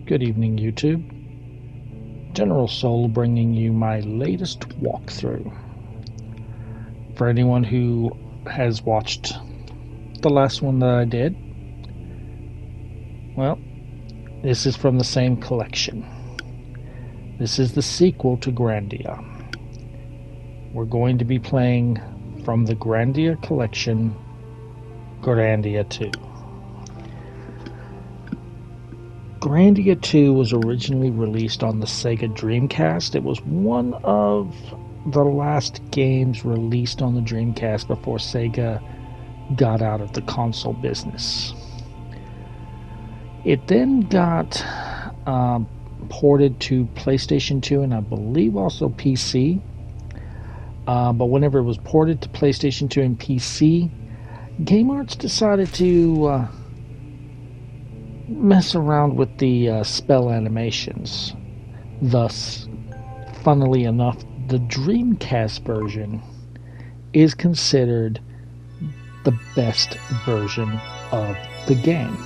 Good evening, YouTube. General Soul bringing you my latest walkthrough. For anyone who has watched the last one that I did, well, this is from the same collection. This is the sequel to Grandia. We're going to be playing from the Grandia collection, Grandia 2. Grandia 2 was originally released on the Sega Dreamcast. It was one of the last games released on the Dreamcast before Sega got out of the console business. It then got ported to PlayStation 2 and I believe also PC. But whenever it was ported to PlayStation 2 and PC, Game Arts decided to mess around with the spell animations. Thus, funnily enough, the Dreamcast version is considered the best version of the game.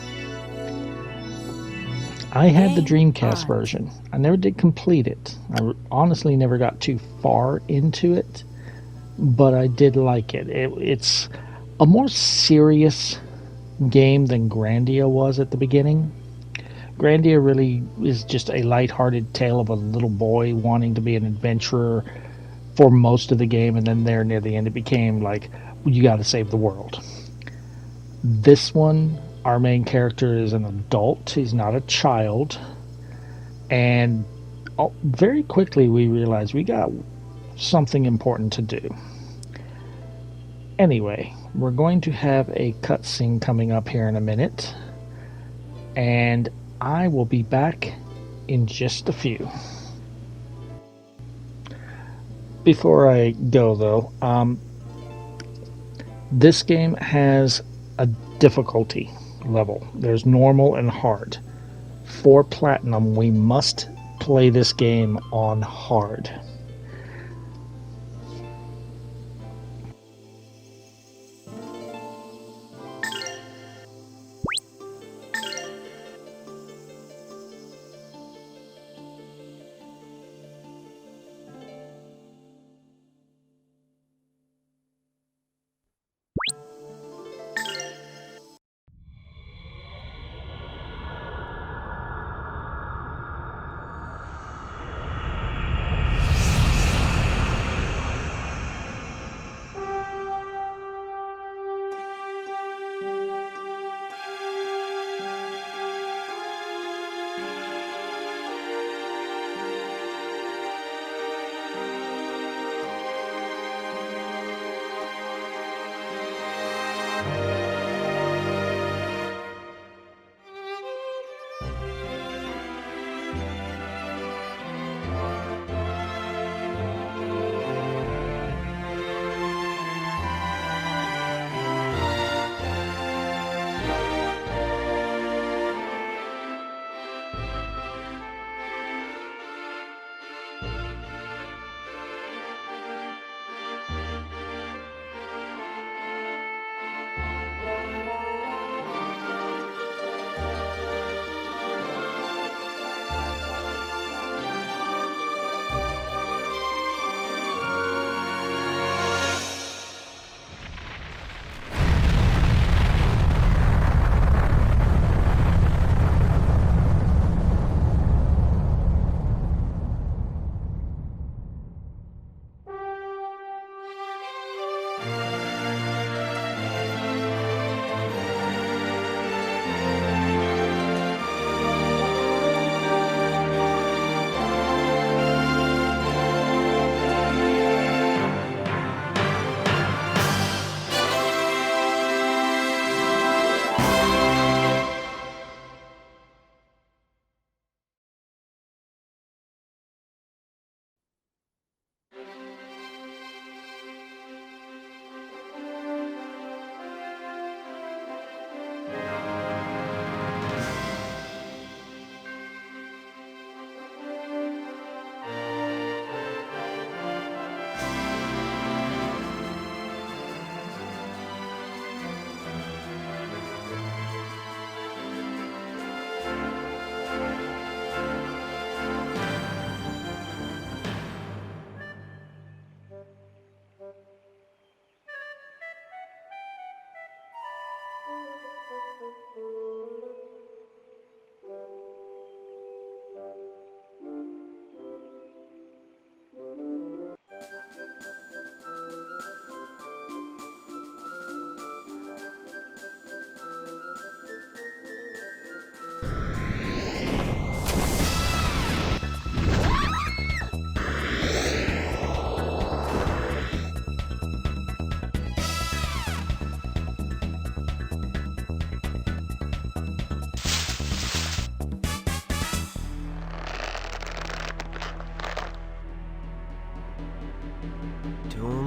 I had the Dreamcast version. I never did complete it. I honestly never got too far into it, but I did like it. It's a more serious game than Grandia was at the beginning. Grandia really is just a lighthearted tale of a little boy wanting to be an adventurer for most of the game, and then there near the end it became like, you got to save the world. This one, our main character is an adult. He's not a child, and very quickly we realized we got something important to do. Anyway, we're going to have a cutscene coming up here in a minute, and I will be back in just a few. Before I go, though, this game has a difficulty level. There's normal and hard. For Platinum, we must play this game on hard.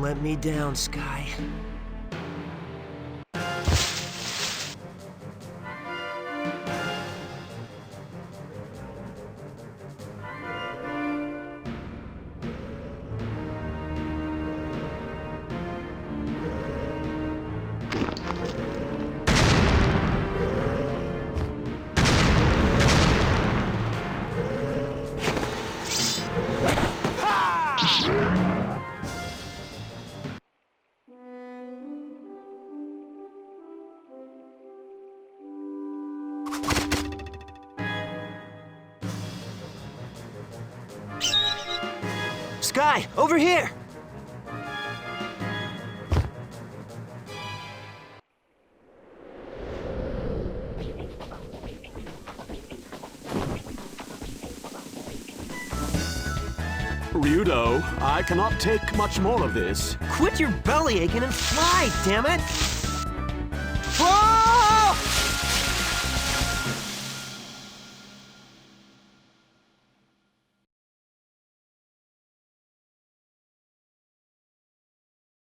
let me down, Sky. Sky, over here! Ryudo, I cannot take much more of this. Quit your belly aching and fly, damn it! Whoa!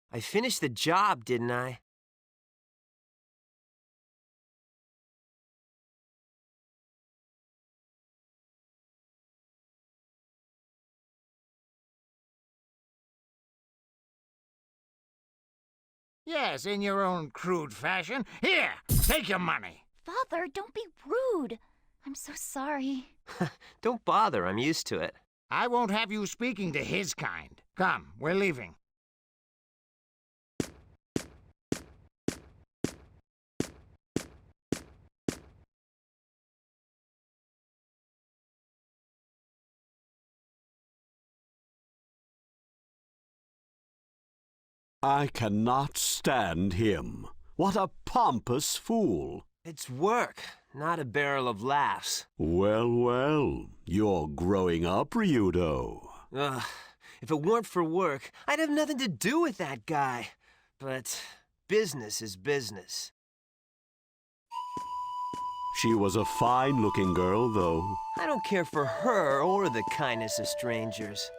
I finished the job, didn't I? Yes, in your own crude fashion. Here, take your money. Father, don't be rude. I'm so sorry. Don't bother, I'm used to it. I won't have you speaking to his kind. Come, we're leaving. I cannot stand him. What a pompous fool. It's work, not a barrel of laughs. Well, well, you're growing up, Ryudo. Ugh, if it weren't for work, I'd have nothing to do with that guy. But business is business. She was a fine-looking girl, though. I don't care for her or the kindness of strangers.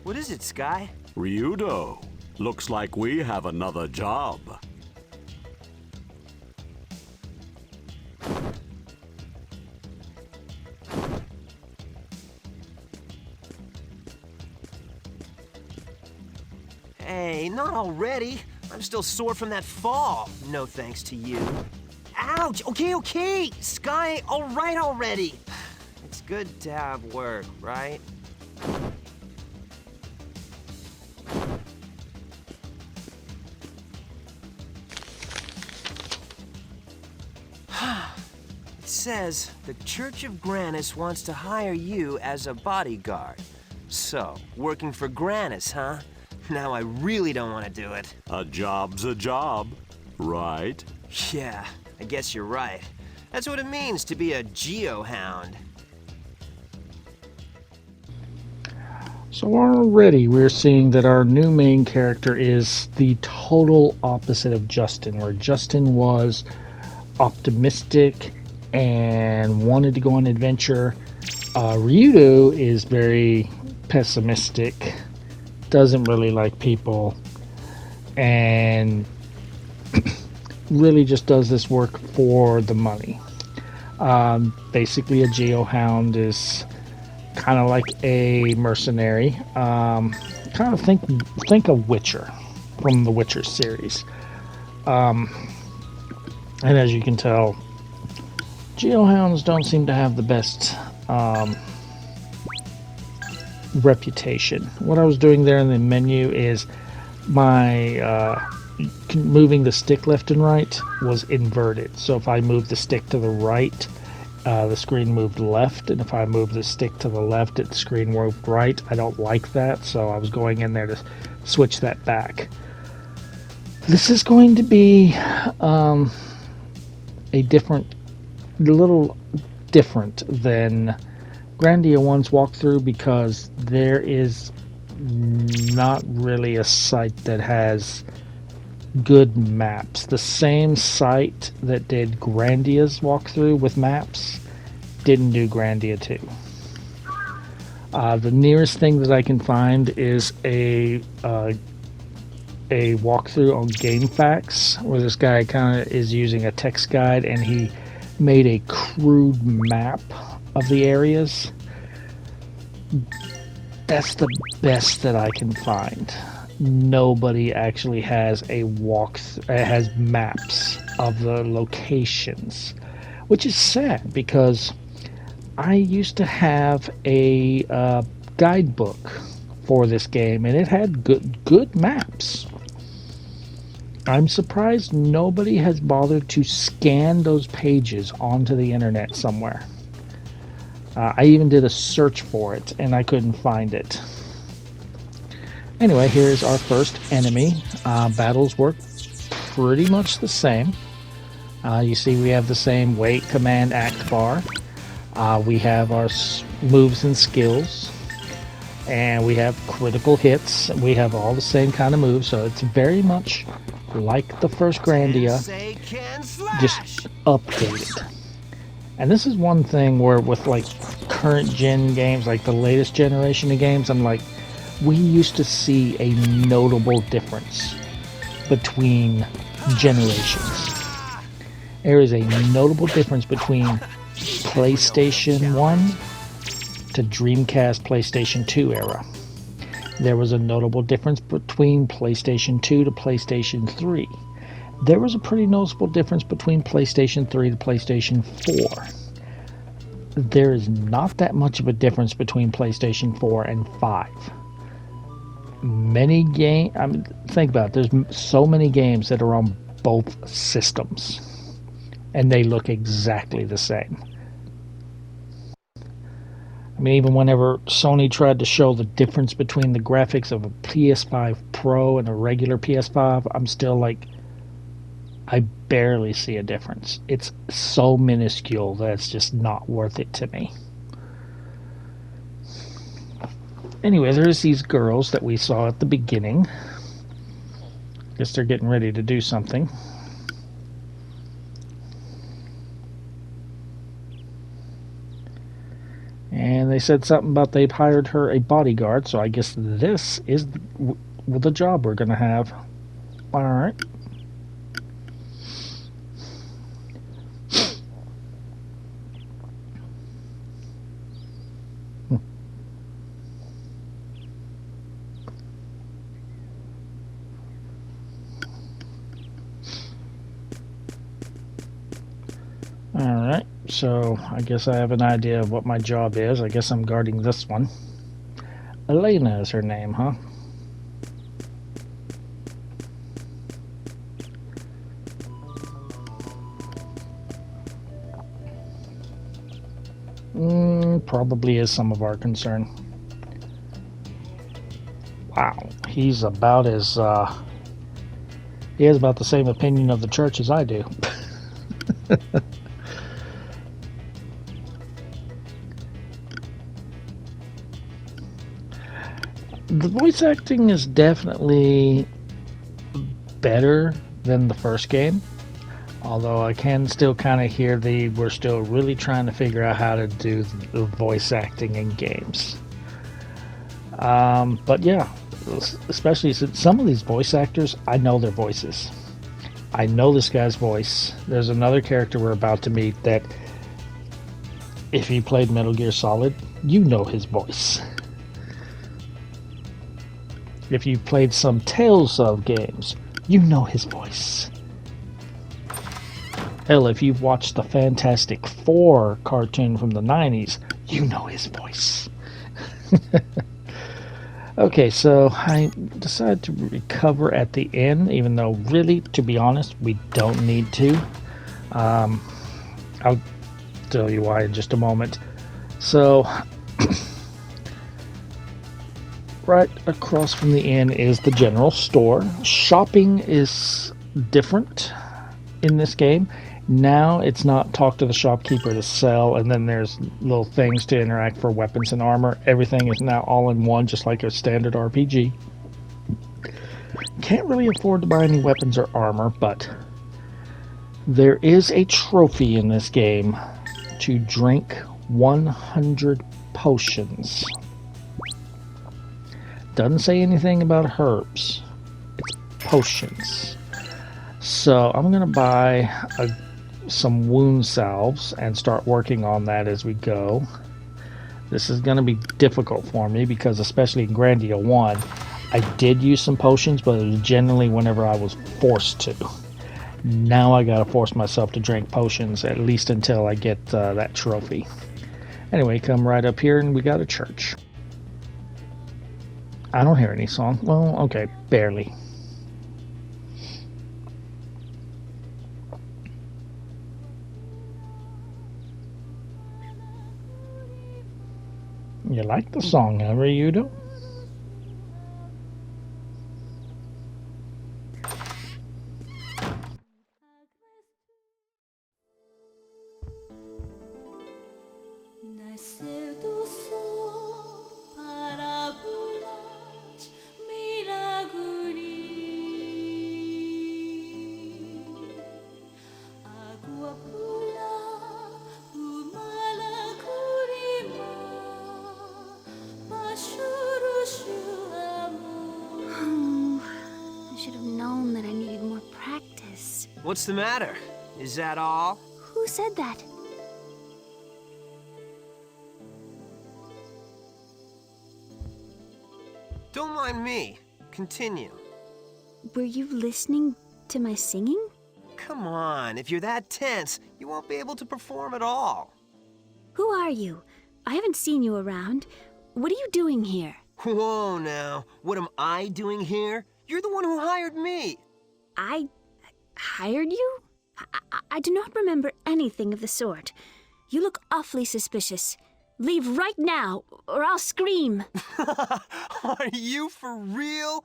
What is it, Sky? Ryudo, looks like we have another job. Hey, not already. I'm still sore from that fall. No thanks to you. Ouch! Okay. Sky, all right already. It's good to have work, right? It says the Church of Granis wants to hire you as a bodyguard. So, working for Granis, huh? Now I really don't want to do it. A job's a job, right? Yeah, I guess you're right. That's what it means to be a geohound. So already we're seeing that our new main character is the total opposite of Justin, where Justin was optimistic and wanted to go on an adventure. Ryudo is very pessimistic, doesn't really like people, and really just does this work for the money. Basically, a geohound is kind of like a mercenary. Kind of think of Witcher from the Witcher series. And as you can tell, geohounds don't seem to have the best reputation. What I was doing there in the menu is my moving the stick left and right was inverted. So if I moved the stick to the right, the screen moved left, and if I moved the stick to the left, the screen moved right. I don't like that, so I was going in there to switch that back. This is going to be a different a little different than Grandia one's walkthrough because there is not really a site that has good maps. The same site that did Grandia's walkthrough with maps didn't do Grandia 2. The nearest thing that I can find is a walkthrough on GameFAQs where this guy kind of is using a text guide and he made a crude map of the areas. That's the best that I can find. Nobody actually has has maps of the locations, which is sad because I used to have a guidebook for this game and it had good maps. I'm surprised nobody has bothered to scan those pages onto the internet somewhere. I even did a search for it and I couldn't find it. Anyway, here's our first enemy. Battles work pretty much the same. You see we have the same wait, command, act bar. We have our moves and skills. And we have critical hits. We have all the same kind of moves, so it's very much like the first Grandia, just updated. And this is one thing where with like current gen games, like the latest generation of games, I'm like, we used to see a notable difference between generations. There is a notable difference between PlayStation 1 to Dreamcast PlayStation 2 era. There was a notable difference between PlayStation 2 to PlayStation 3. There was a pretty noticeable difference between PlayStation 3 to PlayStation 4. There is not that much of a difference between PlayStation 4 and 5. Many games, I mean, think about it, there's so many games that are on both systems and they look exactly the same. I mean, even whenever Sony tried to show the difference between the graphics of a PS5 Pro and a regular PS5, I'm still like, I barely see a difference. It's so minuscule that it's just not worth it to me. Anyway, there's these girls that we saw at the beginning. Guess they're getting ready to do something. And they said something about they've hired her a bodyguard, so I guess this is the job we're going to have. Alright. Alright, so I guess I have an idea of what my job is. I guess I'm guarding this one. Elena is her name, huh? Probably is some of our concern. Wow, he's about as, he has about the same opinion of the church as I do. The voice acting is definitely better than the first game, although I can still kind of hear we're still really trying to figure out how to do the voice acting in games. But yeah, especially since some of these voice actors, I know their voices. I know this guy's voice. There's another character we're about to meet that if you played Metal Gear Solid, you know his voice. If you've played some Tales of games, you know his voice. Hell, if you've watched the Fantastic Four cartoon from the 90s, you know his voice. Okay, so I decided to recover at the end, even though really, to be honest, we don't need to. I'll tell you why in just a moment. So, right across from the inn is the general store. Shopping is different in this game. Now it's not talk to the shopkeeper to sell, and then there's little things to interact for weapons and armor. Everything is now all in one, just like a standard RPG. Can't really afford to buy any weapons or armor, but there is a trophy in this game to drink 100 potions. Doesn't say anything about herbs. It's potions. So I'm going to buy some wound salves and start working on that as we go. This is going to be difficult for me because especially in Grandia 1, I did use some potions, but it was generally whenever I was forced to. Now I gotta force myself to drink potions, at least until I get that trophy. Anyway, come right up here and we got a church. I don't hear any song. Well, okay, barely. You like the song, huh, Ryudo? What's the matter? Is that all? Who said that? Don't mind me. Continue. Were you listening to my singing? Come on, if you're that tense, you won't be able to perform at all. Who are you? I haven't seen you around. What are you doing here? Whoa now, what am I doing here? You're the one who hired me. I hired you? I do not remember anything of the sort. You look awfully suspicious. Leave right now, or I'll scream. Are you for real?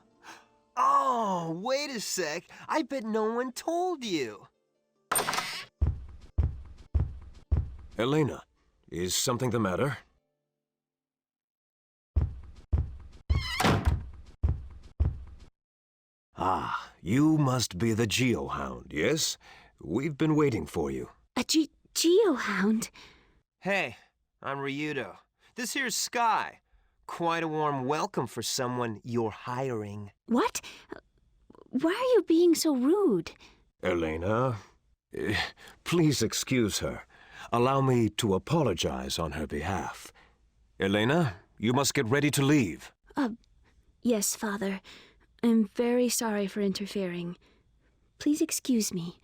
Oh, wait a sec. I bet no one told you. Elena, is something the matter? Ah, you must be the Geohound, yes? We've been waiting for you. A Geohound? Hey, I'm Ryudo. This here's Sky. Quite a warm welcome for someone you're hiring. What? Why are you being so rude? Elena, please excuse her. Allow me to apologize on her behalf. Elena, you must get ready to leave. Yes, Father. I'm very sorry for interfering. Please excuse me.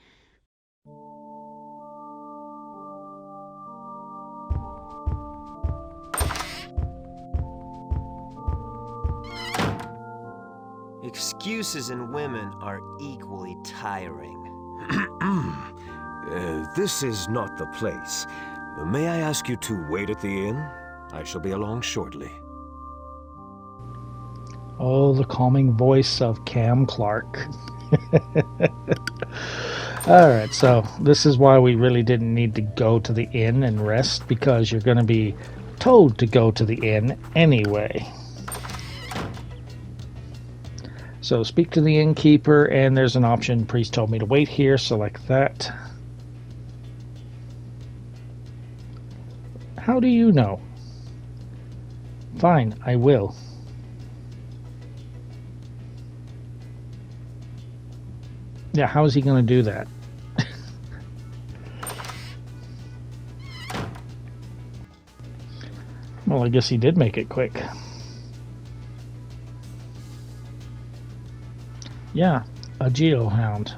Excuses in women are equally tiring. This is not the place. May I ask you to wait at the inn? I shall be along shortly. Oh, the calming voice of Cam Clark. Alright, so this is why we really didn't need to go to the inn and rest, because you're going to be told to go to the inn anyway. So speak to the innkeeper, and there's an option. Priest told me to wait here. Select that. How do you know? Fine, I will. Yeah, how is he going to do that? Well, I guess he did make it quick. Yeah, a Geohound.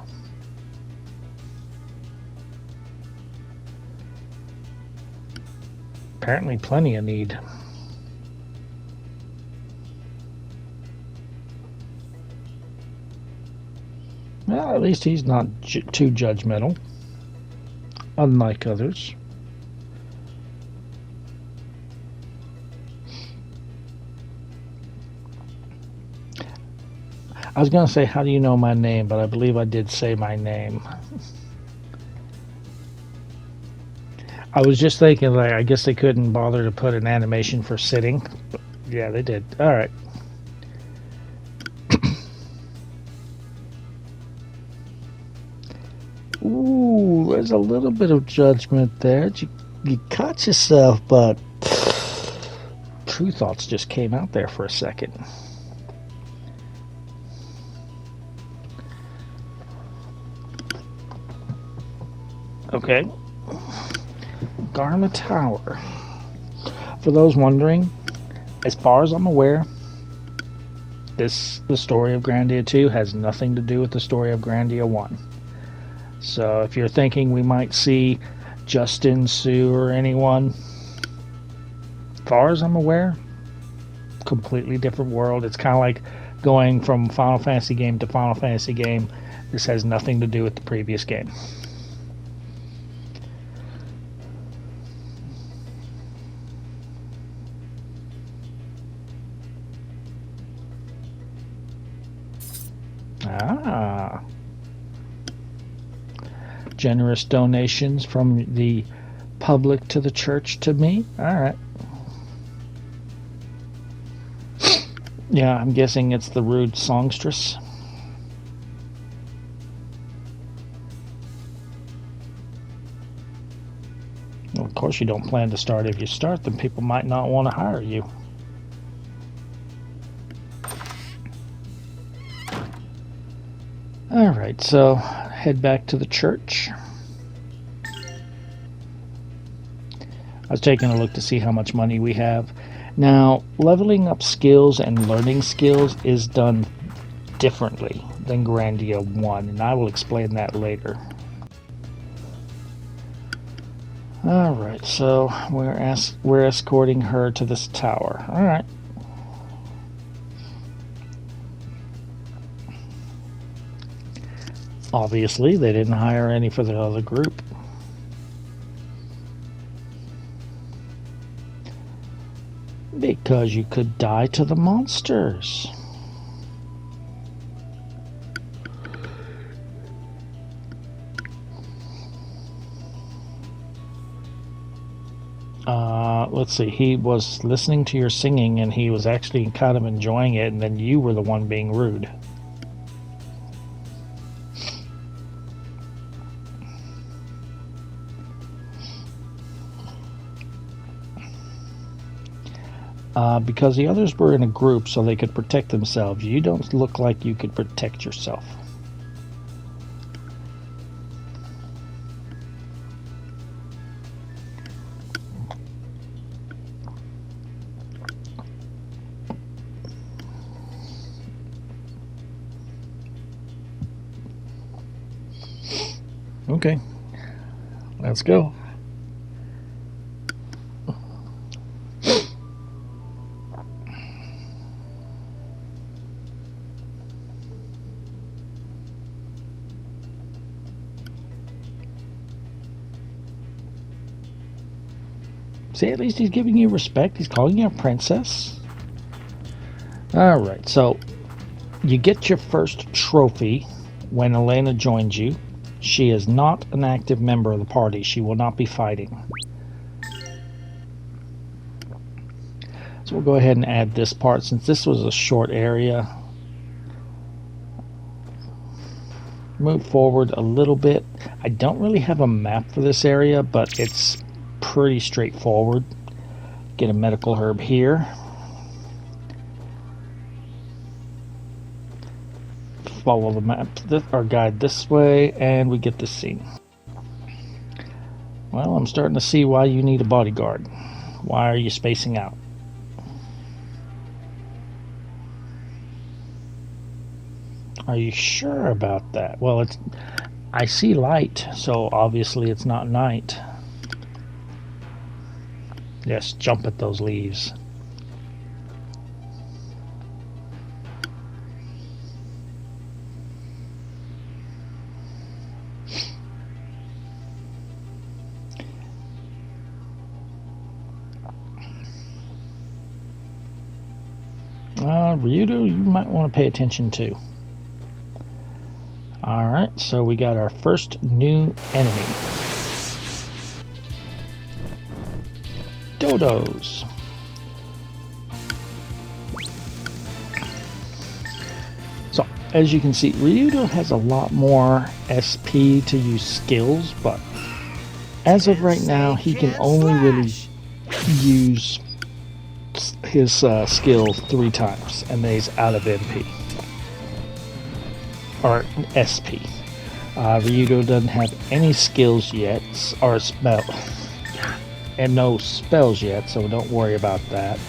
Apparently plenty of need. Well, at least he's not too judgmental, unlike others. I was going to say, how do you know my name? But I believe I did say my name. I was just thinking, like, I guess they couldn't bother to put an animation for sitting. But yeah, they did. All right. Ooh, there's a little bit of judgment there. You caught yourself, but True Thoughts just came out there for a second. Okay. Garma Tower. For those wondering, as far as I'm aware, the story of Grandia 2 has nothing to do with the story of Grandia 1. So if you're thinking we might see Justin, Sue, or anyone, as far as I'm aware, completely different world. It's kind of like going from Final Fantasy game to Final Fantasy game. This has nothing to do with the previous game. Ah. Generous donations from the public to the church to me. Alright. Yeah, I'm guessing it's the rude songstress. Well, of course you don't plan to start. If you start, then people might not want to hire you. Alright, so head back to the church. I was taking a look to see how much money we have. Now, leveling up skills and learning skills is done differently than Grandia 1, and I will explain that later. Alright, so we're escorting her to this tower. Alright. Obviously, they didn't hire any for the other group. Because you could die to the monsters. Let's see, he was listening to your singing and he was actually kind of enjoying it, and then you were the one being rude. Because the others were in a group so they could protect themselves. You don't look like you could protect yourself. Okay, let's go. See, at least he's giving you respect. He's calling you a princess. Alright, so you get your first trophy when Elena joins you. She is not an active member of the party. She will not be fighting. So we'll go ahead and add this part since this was a short area. Move forward a little bit. I don't really have a map for this area, but it's pretty straightforward. Get a medical herb here. Follow the map, our guide this way, and we get this scene. Well, I'm starting to see why you need a bodyguard. Why are you spacing out? Are you sure about that? Well, I see light, so obviously it's not night. Yes, jump at those leaves. Ryudo, you might want to pay attention to. Alright, so we got our first new enemy. dodos. So, as you can see, Ryudo has a lot more SP to use skills, but as of right now, he can only really use his skill 3 times, and then he's out of MP. Or SP. Ryudo doesn't have any skills yet, or spell, and no spells yet, so don't worry about that.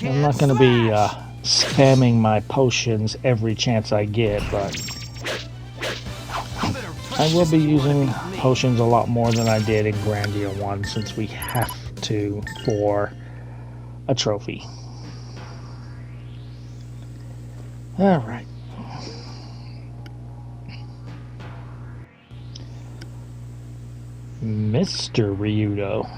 I'm not going to be spamming my potions every chance I get, but I will be using potions a lot more than I did in Grandia 1, since we have to for a trophy. Alright. Mr. Ryudo.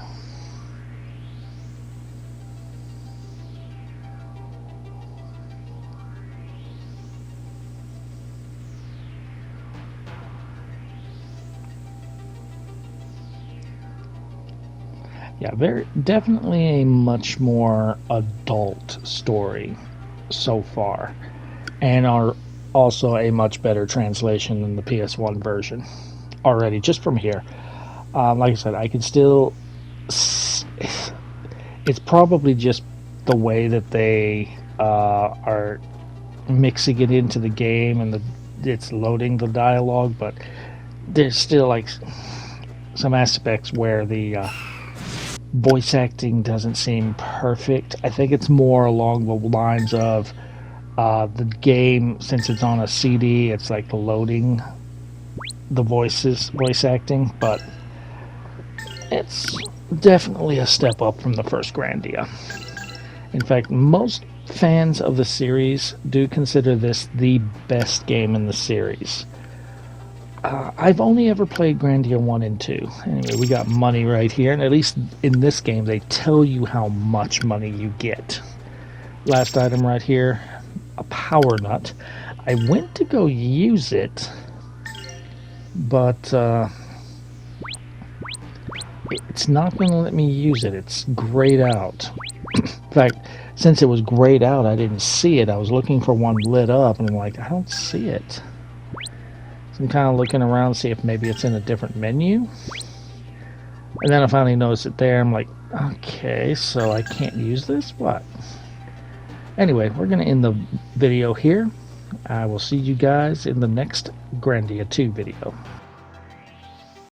Yeah, definitely a much more adult story so far, and are also a much better translation than the PS1 version already, just from here. Like I said, I can still... It's probably just the way that they are mixing it into the game and it's loading the dialogue, but there's still like some aspects where the voice acting doesn't seem perfect. I think it's more along the lines of the game, since it's on a CD, it's like loading the voice acting, but it's definitely a step up from the first Grandia. In fact, most fans of the series do consider this the best game in the series. I've only ever played Grandia 1 and 2. Anyway, we got money right here, and at least in this game they tell you how much money you get. Last item right here, a power nut. I went to go use it, but it's not going to let me use it. It's grayed out. In fact, since it was grayed out, I didn't see it. I was looking for one lit up, and I'm like, I don't see it. So I'm kind of looking around to see if maybe it's in a different menu. And then I finally noticed it there. I'm like, okay, so I can't use this? What? Anyway, we're going to end the video here. I will see you guys in the next Grandia 2 video.